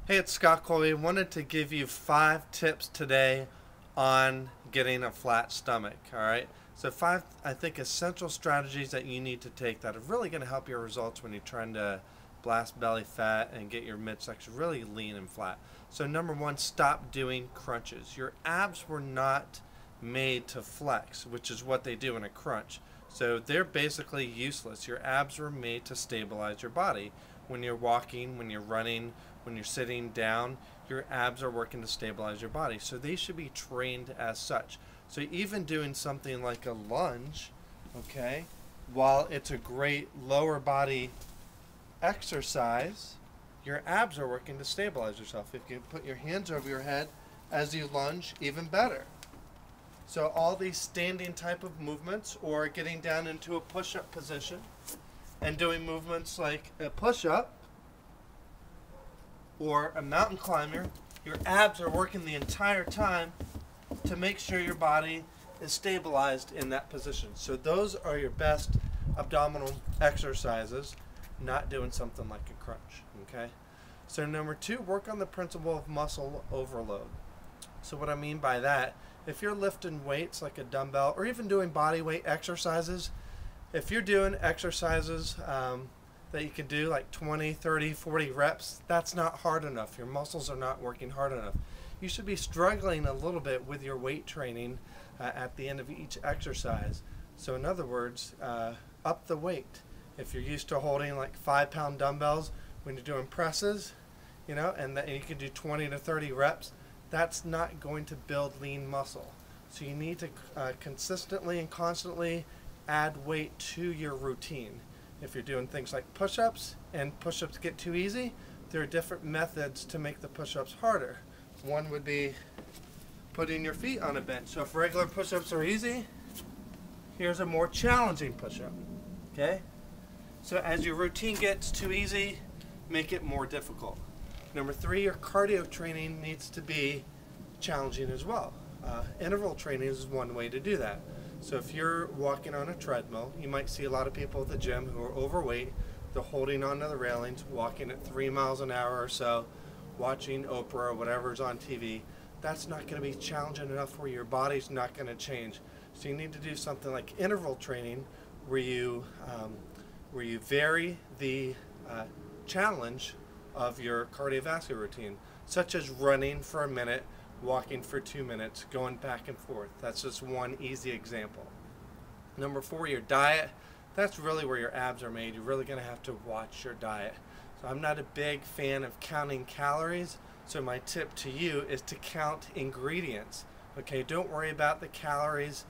Hey, it's Scott Colby. Wanted to give you 5 tips today on getting a flat stomach. All right. So 5, I think, essential strategies that you need to take that are really going to help your results when you're trying to blast belly fat and get your midsection really lean and flat. So number 1, stop doing crunches. Your abs were not made to flex, which is what they do in a crunch. So they're basically useless. Your abs were made to stabilize your body. When you're walking, when you're running, when you're sitting down, your abs are working to stabilize your body. So they should be trained as such. So even doing something like a lunge, okay, while it's a great lower body exercise, your abs are working to stabilize yourself. If you put your hands over your head as you lunge, even better. So all these standing type of movements, or getting down into a push-up position and doing movements like a push-up or a mountain climber, your abs are working the entire time to make sure your body is stabilized in that position. So those are your best abdominal exercises, not doing something like a crunch, okay? So number 2, work on the principle of muscle overload. So what I mean by that, if you're lifting weights like a dumbbell or even doing body weight exercises, if you're doing exercises that you can do like 20, 30, 40 reps, that's not hard enough. Your muscles are not working hard enough. You should be struggling a little bit with your weight training at the end of each exercise. So in other words, up the weight. If you're used to holding like 5-pound dumbbells when you're doing presses, you know, and you can do 20 to 30 reps, that's not going to build lean muscle. So you need to consistently and constantly add weight to your routine. If you're doing things like push-ups and push-ups get too easy, there are different methods to make the push-ups harder. One would be putting your feet on a bench. So if regular push-ups are easy, here's a more challenging push-up. Okay? So as your routine gets too easy, make it more difficult. Number 3, your cardio training needs to be challenging as well. Interval training is one way to do that. So if you're walking on a treadmill, you might see a lot of people at the gym who are overweight. They're holding onto the railings, walking at 3 miles an hour or so, watching Oprah or whatever's on TV. That's not going to be challenging enough where your body's not going to change. So you need to do something like interval training where you vary the challenge of your cardiovascular routine, such as running for a minute, walking for 2 minutes, going back and forth. That's just one easy example. Number 4, your diet. That's really where your abs are made. You're really going to have to watch your diet. So I'm not a big fan of counting calories, so my tip to you is to count ingredients. Okay, don't worry about the calories.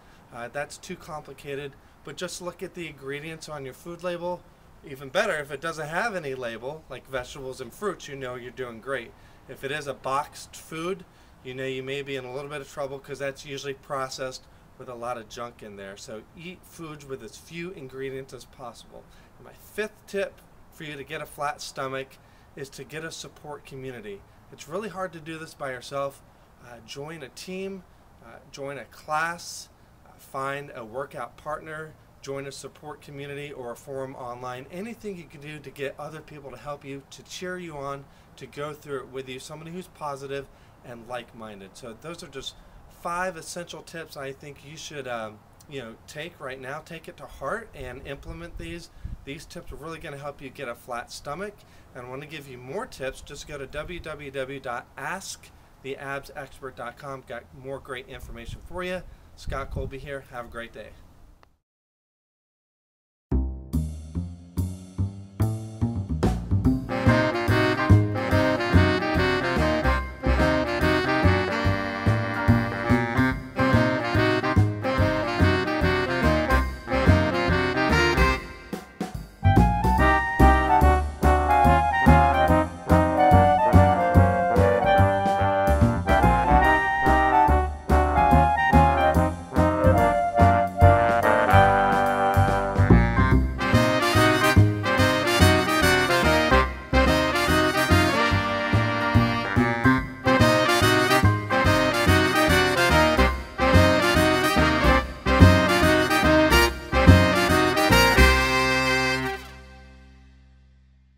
That's too complicated, but just look at the ingredients on your food label. Even better, if it doesn't have any label, like vegetables and fruits, you know you're doing great. If it is a boxed food, you know you may be in a little bit of trouble because that's usually processed with a lot of junk in there. So eat foods with as few ingredients as possible. And my 5th tip for you to get a flat stomach is to get a support community. It's really hard to do this by yourself. Join a team, join a class, find a workout partner, join a support community or a forum online. Anything you can do to get other people to help you, to cheer you on, to go through it with you, somebody who's positive and like-minded. So those are just 5 essential tips I think you should take right now. Take it to heart and implement these. These tips are really going to help you get a flat stomach. And I want to give you more tips. Just go to www.asktheabsexpert.com. Got more great information for you. Scott Colby here. Have a great day.